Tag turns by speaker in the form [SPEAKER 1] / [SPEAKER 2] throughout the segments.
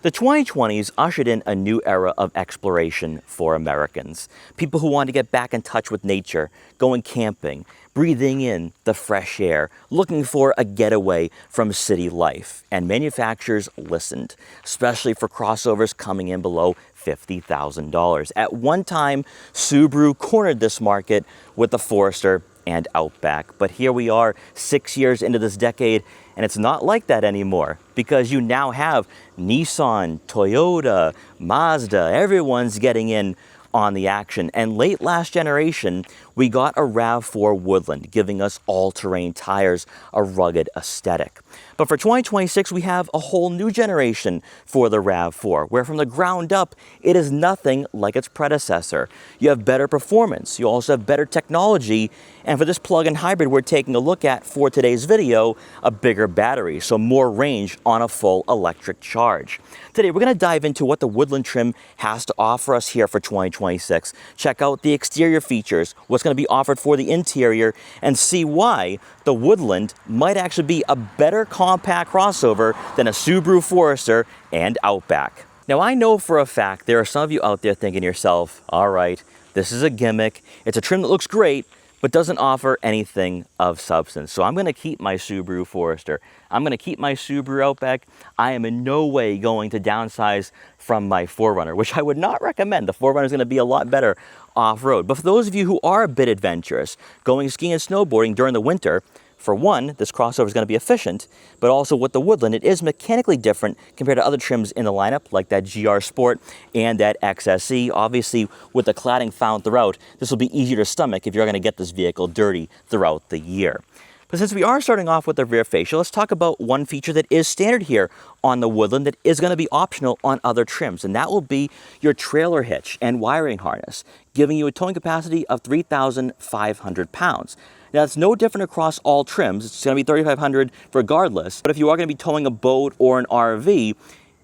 [SPEAKER 1] The 2020s ushered in a new era of exploration for Americans. People who want to get back in touch with nature, going camping, breathing in the fresh air, looking for a getaway from city life. And manufacturers listened, especially for crossovers coming in below $50,000. At one time, Subaru cornered this market with the Forester and Outback. But here we are 6 years into this decade, and it's not like that anymore, because you now have Nissan, Toyota, Mazda, everyone's getting in on the action. And late last generation, we got a RAV4 Woodland, giving us all-terrain tires, a rugged aesthetic. But for 2026, we have a whole new generation for the RAV4, where from the ground up, it is nothing like its predecessor. You have better performance, you also have better technology, and for this plug-in hybrid we're taking a look at for today's video, a bigger battery, so more range on a full electric charge. Today, we're going to dive into what the Woodland trim has to offer us here for 2026. Check out the exterior features, what's going to be offered for the interior, and see why the Woodland might actually be a better compact crossover than a Subaru Forester and Outback. Now, I know for a fact there are some of you out there thinking to yourself, all right, this is a gimmick, it's a trim that looks great, but doesn't offer anything of substance. So I'm going to keep my Subaru Forester. I'm going to keep my Subaru Outback. I am in no way going to downsize from my 4Runner, which I would not recommend. The 4Runner is going to be a lot better off-road. But for those of you who are a bit adventurous, going skiing and snowboarding during the winter, for one, this crossover is going to be efficient, but also with the Woodland, it is mechanically different compared to other trims in the lineup, like that GR Sport and that XSE. Obviously, with the cladding found throughout, this will be easier to stomach if you're going to get this vehicle dirty throughout the year. But since we are starting off with the rear fascia, let's talk about one feature that is standard here on the Woodland that is going to be optional on other trims, and that will be your trailer hitch and wiring harness, giving you a towing capacity of 3,500 pounds. Now, it's no different across all trims. It's going to be 3,500 regardless. But if you are going to be towing a boat or an RV,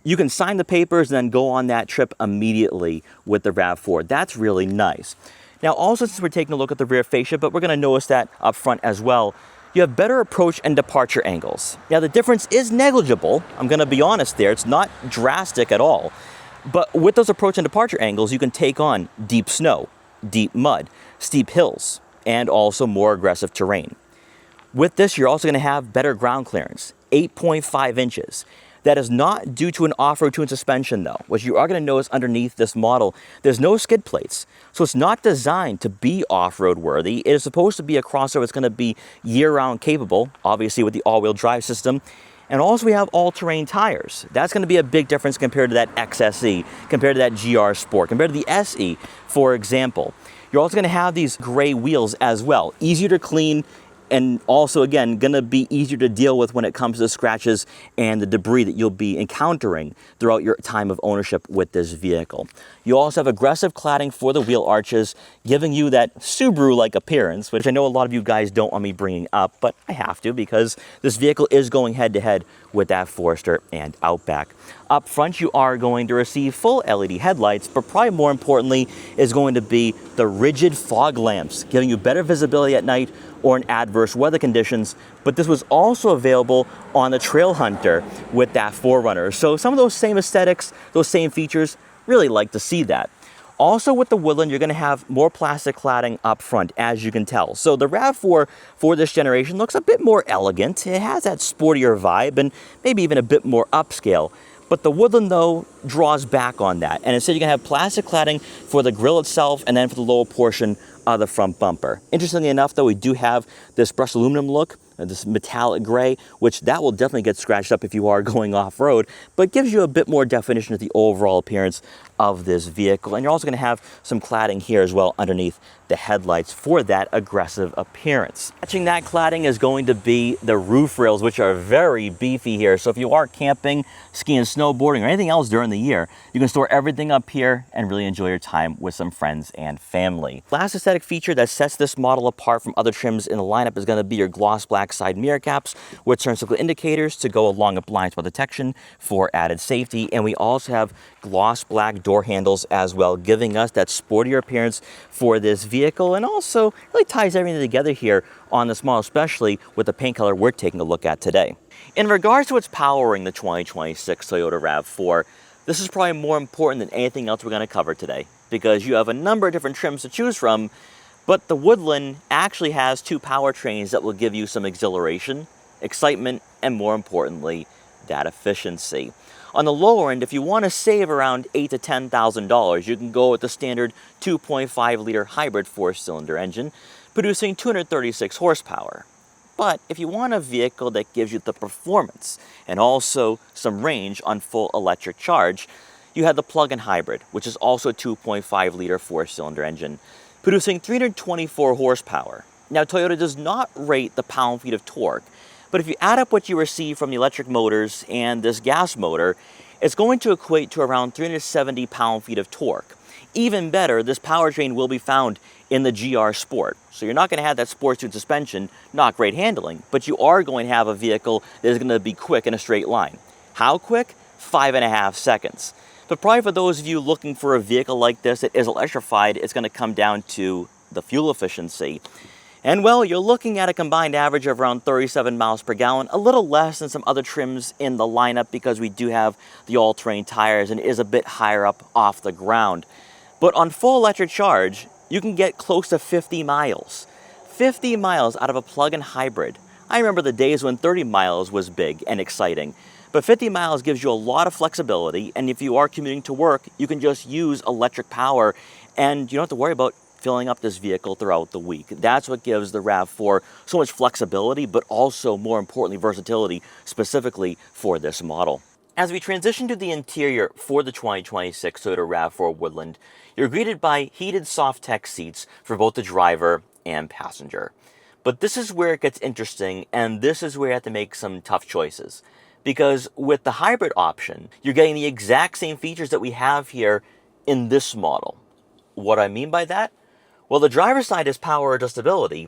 [SPEAKER 1] you can sign the papers and then go on that trip immediately with the RAV4. That's really nice. Now, also, since we're taking a look at the rear fascia, but we're going to notice that up front as well, you have better approach and departure angles. Now, the difference is negligible. I'm going to be honest there. It's not drastic at all. But with those approach and departure angles, you can take on deep snow, deep mud, steep hills, and also more aggressive terrain. With this, you're also going to have better ground clearance, 8.5 inches. That is not due to an off-road tuned suspension though. What you are going to notice underneath this model, there's no skid plates. So it's not designed to be off-road worthy. It is supposed to be a crossover that's going to be year-round capable, obviously with the all-wheel drive system. And also we have all-terrain tires. That's going to be a big difference compared to that XSE, compared to that GR Sport, compared to the SE, for example. You're also going to have these gray wheels as well, easier to clean, and also, again, going to be easier to deal with when it comes to the scratches and the debris that you'll be encountering throughout your time of ownership with this vehicle. You also have aggressive cladding for the wheel arches, giving you that Subaru-like appearance, which I know a lot of you guys don't want me bringing up, but I have to because this vehicle is going head-to-head with that Forester and Outback. Up front, you are going to receive full LED headlights, but probably more importantly is going to be the rigid fog lamps, giving you better visibility at night or in adverse weather conditions. But this was also available on the Trail Hunter with that 4Runner. So some of those same aesthetics, those same features, really like to see that. Also with the Woodland, you're going to have more plastic cladding up front, as you can tell. So the RAV4 for this generation looks a bit more elegant. It has that sportier vibe and maybe even a bit more upscale. But the Woodland, though, draws back on that. And instead, you're going to have plastic cladding for the grille itself and then for the lower portion of the front bumper. Interestingly enough, though, we do have this brushed aluminum look, this metallic gray, which that will definitely get scratched up if you are going off-road, but gives you a bit more definition of the overall appearance of this vehicle. And you're also going to have some cladding here as well underneath the headlights for that aggressive appearance. Matching that cladding is going to be the roof rails, which are very beefy here. So if you are camping, skiing, snowboarding, or anything else during the year, you can store everything up here and really enjoy your time with some friends and family. Last aesthetic feature that sets this model apart from other trims in the lineup is going to be your gloss black side mirror caps with turn signal indicators to go along with blind spot detection for added safety. And we also have gloss black door handles as well, giving us that sportier appearance for this vehicle. vehicle, and also really ties everything together here on this model, especially with the paint color we're taking a look at today. In regards to what's powering the 2026 Toyota RAV4, this is probably more important than anything else we're going to cover today, because you have a number of different trims to choose from, but the Woodland actually has two powertrains that will give you some exhilaration, excitement, and more importantly, that efficiency. On the lower end, if you want to save around $8,000 to $10,000, you can go with the standard 2.5-liter hybrid 4-cylinder engine, producing 236 horsepower. But if you want a vehicle that gives you the performance and also some range on full electric charge, you have the plug-in hybrid, which is also a 2.5-liter 4-cylinder engine, producing 324 horsepower. Now, Toyota does not rate the pound-feet of torque, but if you add up what you receive from the electric motors and this gas motor, it's going to equate to around 370 pound-feet of torque. Even better, this powertrain will be found in the GR Sport. So you're not going to have that sports tune suspension, not great handling, but you are going to have a vehicle that is going to be quick in a straight line. How quick? 5.5 seconds. But probably for those of you looking for a vehicle like this that is electrified, it's going to come down to the fuel efficiency. And well, you're looking at a combined average of around 37 miles per gallon, a little less than some other trims in the lineup because we do have the all-terrain tires and it is a bit higher up off the ground. But on full electric charge, you can get close to 50 miles. 50 miles out of a plug-in hybrid. I remember the days when 30 miles was big and exciting. But 50 miles gives you a lot of flexibility, and if you are commuting to work, you can just use electric power and you don't have to worry about filling up this vehicle throughout the week. That's what gives the RAV4 so much flexibility, but also, more importantly, versatility specifically for this model. As we transition to the interior for the 2026 Toyota RAV4 Woodland, you're greeted by heated soft tech seats for both the driver and passenger. But this is where it gets interesting, and this is where you have to make some tough choices. Because with the hybrid option, you're getting the exact same features that we have here in this model. What I mean by that? Well, the driver's side has power adjustability,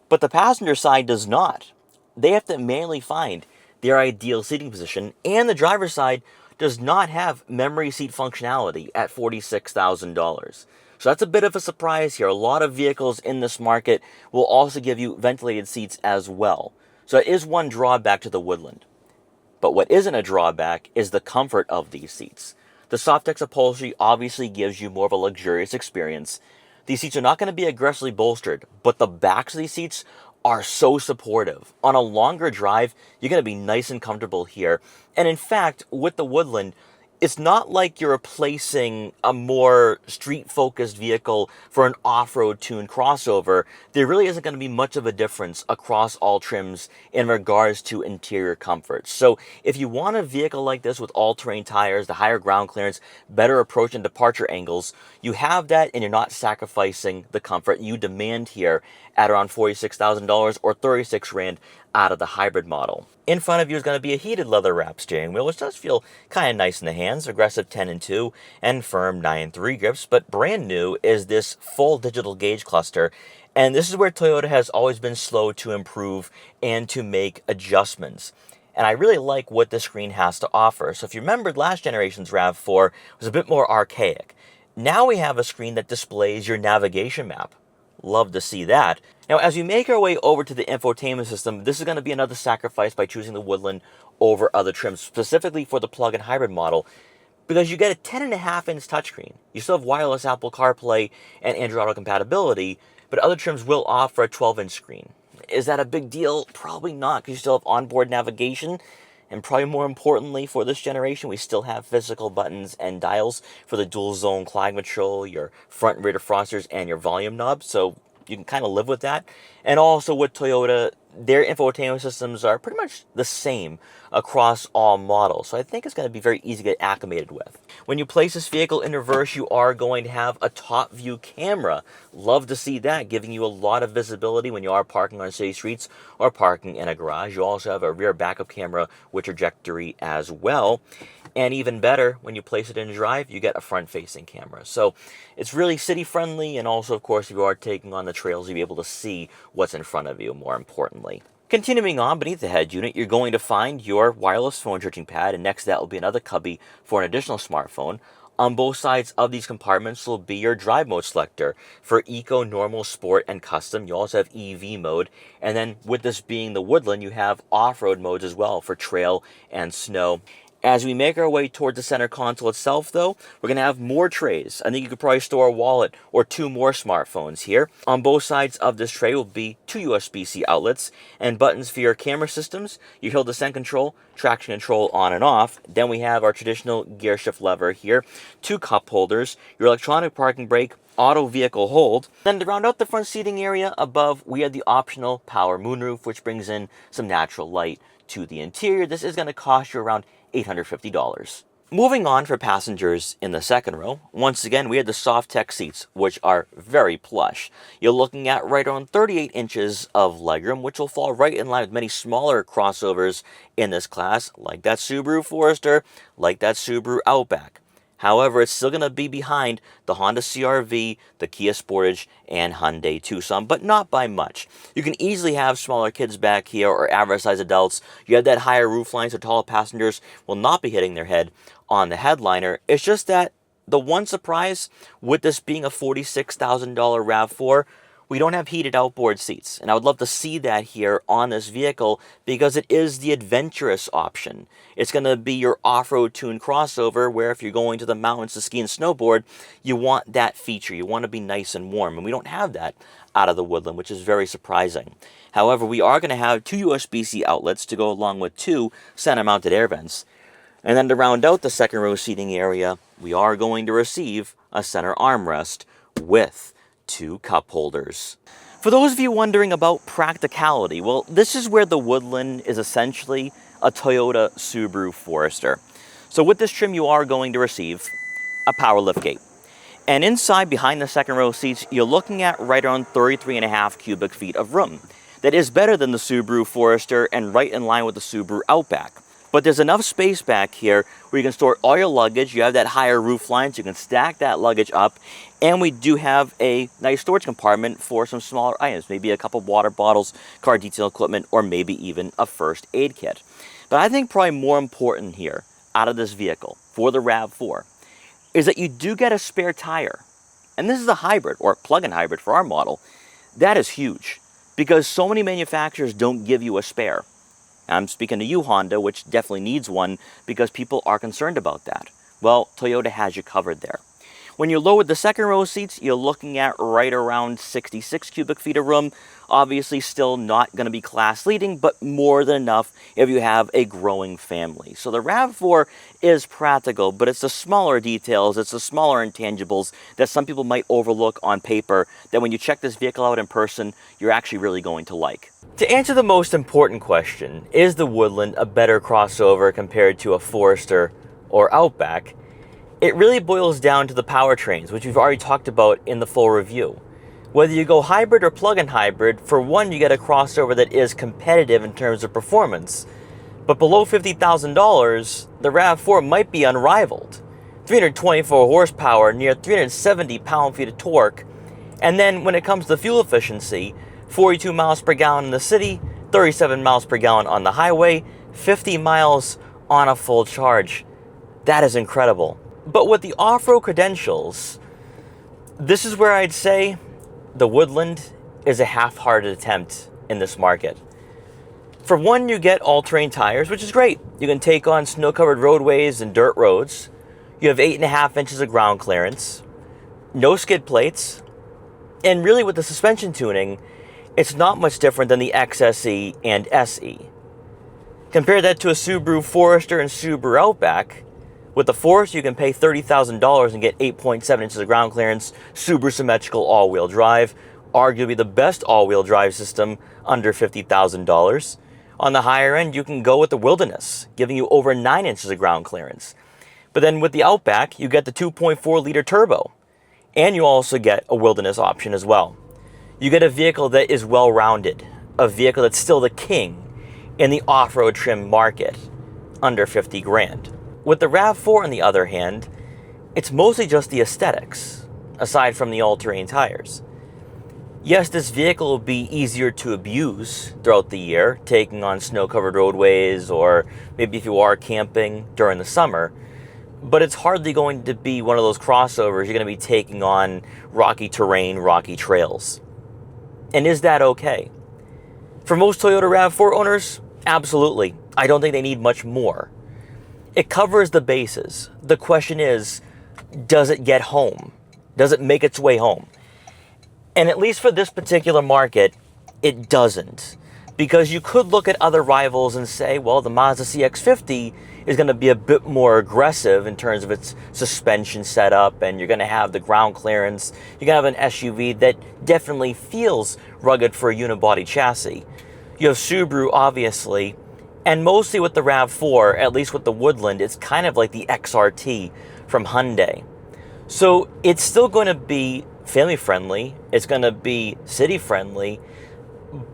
[SPEAKER 1] but the passenger side does not. They have to manually find their ideal seating position, and the driver's side does not have memory seat functionality at $46,000. So that's a bit of a surprise here. A lot of vehicles in this market will also give you ventilated seats as well. So it is one drawback to the Woodland. But what isn't a drawback is the comfort of these seats. The Softex upholstery obviously gives you more of a luxurious experience. These seats are not going to be aggressively bolstered, but the backs of these seats are so supportive. On a longer drive, you're going to be nice and comfortable here. And in fact, with the Woodland, it's not like you're replacing a more street-focused vehicle for an off-road tuned crossover. There really isn't going to be much of a difference across all trims in regards to interior comfort. So if you want a vehicle like this with all-terrain tires, the higher ground clearance, better approach and departure angles, you have that and you're not sacrificing the comfort you demand here at around $46,000 or 36 Rand out of the hybrid model. In front of you is going to be a heated leather-wrapped steering wheel, which does feel kind of nice in the hands, aggressive 10-2 and firm 9-3 grips, but brand new is this full digital gauge cluster, and this is where Toyota has always been slow to improve and to make adjustments. And I really like what this screen has to offer. So if you remembered last generation's RAV4 was a bit more archaic. Now we have a screen that displays your navigation map. Love to see that. Now, as we make our way over to the infotainment system, this is going to be another sacrifice by choosing the Woodland over other trims, specifically for the plug-in hybrid model, because you get a 10.5-inch touchscreen. You still have wireless Apple CarPlay and Android Auto compatibility, but other trims will offer a 12-inch screen. Is that a big deal? Probably not, because you still have onboard navigation. And probably more importantly for this generation, we still have physical buttons and dials for the dual zone climate control, your front and rear defrosters, and your volume knob. So you can kind of live with that. And also with Toyota, their infotainment systems are pretty much the same across all models. So I think it's going to be very easy to get acclimated with. When you place this vehicle in reverse, you are going to have a top view camera. Love to see that, giving you a lot of visibility when you are parking on city streets or parking in a garage. You also have a rear backup camera with trajectory as well. And even better, when you place it in drive, you get a front-facing camera. So it's really city-friendly, and also, of course, if you are taking on the trails, you'll be able to see what's in front of you, more importantly. Continuing on, beneath the head unit, you're going to find your wireless phone charging pad, and next to that will be another cubby for an additional smartphone. On both sides of these compartments will be your drive mode selector. For Eco, Normal, Sport, and Custom, you also have EV mode. And then with this being the Woodland, you have off-road modes as well for trail and snow. As we make our way towards the center console itself, though, we're going to have more trays. I think you could probably store a wallet or 2 more smartphones here. On both sides of this tray will be 2 USB-C outlets and buttons for your camera systems, your hill descent control, traction control on and off. Then we have our traditional gear shift lever here, 2 cup holders, your electronic parking brake, auto vehicle hold. Then to round out the front seating area above, we have the optional power moonroof, which brings in some natural light to the interior. This is going to cost you around $850. Moving on for passengers in the second row, once again we have the soft tech seats, which are very plush. You're looking at right around 38 inches of legroom, which will fall right in line with many smaller crossovers in this class, like that Subaru Forester, like that Subaru Outback. However, it's still going to be behind the Honda CR-V, the Kia Sportage, and Hyundai Tucson, but not by much. You can easily have smaller kids back here or average-sized adults. You have that higher roofline, so taller passengers will not be hitting their head on the headliner. It's just that the one surprise with this being a $46,000 RAV4, we don't have heated outboard seats, and I would love to see that here on this vehicle because it is the adventurous option. It's going to be your off-road tuned crossover where if you're going to the mountains to ski and snowboard, you want that feature. You want to be nice and warm, and we don't have that out of the Woodland, which is very surprising. However, we are going to have 2 USB-C outlets to go along with 2 center-mounted air vents. And then to round out the second row seating area, we are going to receive a center armrest with 2 cup holders. For those of you wondering about practicality, well, this is where the Woodland is essentially a Toyota Subaru Forester. So with this trim, you are going to receive a power liftgate. And inside, behind the second row seats, you're looking at right around 33.5 cubic feet of room. That is better than the Subaru Forester and right in line with the Subaru Outback. But there's enough space back here where you can store all your luggage. You have that higher roof line, so you can stack that luggage up. And we do have a nice storage compartment for some smaller items, maybe a couple water bottles, car detail equipment, or maybe even a first aid kit. But I think probably more important here, out of this vehicle, for the RAV4, is that you do get a spare tire. And this is a hybrid, or plug-in hybrid for our model. That is huge, because so many manufacturers don't give you a spare. I'm speaking to you, Honda, which definitely needs one because people are concerned about that. Well, Toyota has you covered there. When you lower the second row seats, you're looking at right around 66 cubic feet of room. Obviously still not going to be class leading, but more than enough if you have a growing family. So the RAV4 is practical, but it's the smaller details, it's the smaller intangibles that some people might overlook on paper that when you check this vehicle out in person, you're actually really going to like. To answer the most important question, is the Woodland a better crossover compared to a Forester or Outback? It really boils down to the powertrains, which we've already talked about in the full review. Whether you go hybrid or plug-in hybrid, for one, you get a crossover that is competitive in terms of performance. But below $50,000, the RAV4 might be unrivaled. 324 horsepower, near 370 pound-feet of torque. And then when it comes to fuel efficiency, 42 miles per gallon in the city, 37 miles per gallon on the highway, 50 miles on a full charge. That is incredible. But with the off-road credentials, this is where I'd say the Woodland is a half-hearted attempt in this market. For one, you get all-terrain tires, which is great. You can take on snow-covered roadways and dirt roads. You have 8.5 inches of ground clearance, no skid plates, and really with the suspension tuning, it's not much different than the XSE and SE. Compare that to a Subaru Forester and Subaru Outback. With the Forester, you can pay $30,000 and get 8.7 inches of ground clearance, Subaru symmetrical all-wheel drive, arguably the best all-wheel drive system under $50,000. On the higher end, you can go with the Wilderness, giving you over 9 inches of ground clearance. But then with the Outback, you get the 2.4-liter turbo, and you also get a Wilderness option as well. You get a vehicle that is well-rounded, a vehicle that's still the king in the off-road trim market, under 50 grand. With the RAV4, on the other hand, it's mostly just the aesthetics, aside from the all-terrain tires. Yes, this vehicle will be easier to abuse throughout the year, taking on snow-covered roadways, or maybe if you are camping during the summer. but it's hardly going to be one of those crossovers you're going to be taking on rocky terrain, rocky trails. And is that okay? For most Toyota RAV4 owners, absolutely. I don't think they need much more. It covers the bases. The question is, does it get home? Does it make its way home? And at least for this particular market, it doesn't. Because you could look at other rivals and say, well, the Mazda CX-50 is going to be a bit more aggressive in terms of its suspension setup, and you're going to have the ground clearance. You're going to have an SUV that definitely feels rugged for a unibody chassis. You have Subaru, obviously, and mostly with the RAV4, at least with the Woodland, it's kind of like the XRT from Hyundai. So it's still going to be family friendly, it's going to be city friendly,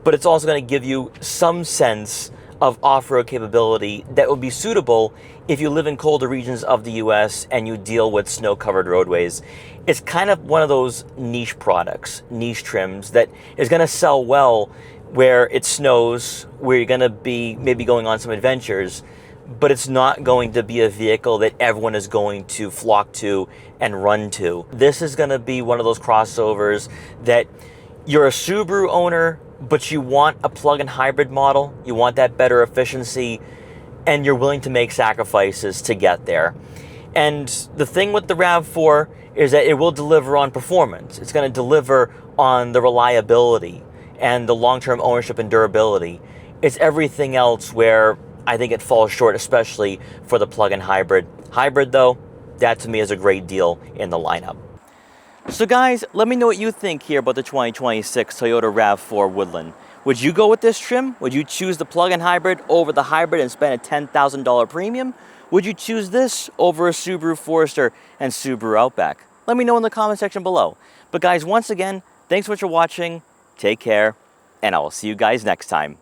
[SPEAKER 1] but it's also going to give you some sense of off-road capability that would be suitable if you live in colder regions of the US and you deal with snow-covered roadways. It's kind of one of those niche products, niche trims that is going to sell well where it snows, where you're going to be maybe going on some adventures, but it's not going to be a vehicle that everyone is going to flock to and run to. This is going to be one of those crossovers that you're a Subaru owner, but you want a plug-in hybrid model, you want that better efficiency, and you're willing to make sacrifices to get there. And the thing with the RAV4 is that it will deliver on performance. It's going to deliver on the reliability and the long-term ownership and durability. It's everything else where I think it falls short, especially for the plug-in hybrid. Hybrid, though, that to me is a great deal in the lineup. So guys, let me know what you think here about the 2026 Toyota RAV4 Woodland. Would you go with this trim? Would you choose the plug-in hybrid over the hybrid and spend a $10,000 premium? Would you choose this over a Subaru Forester and Subaru Outback? Let me know in the comment section below. But guys, once again, thanks so much for watching. Take care, and I will see you guys next time.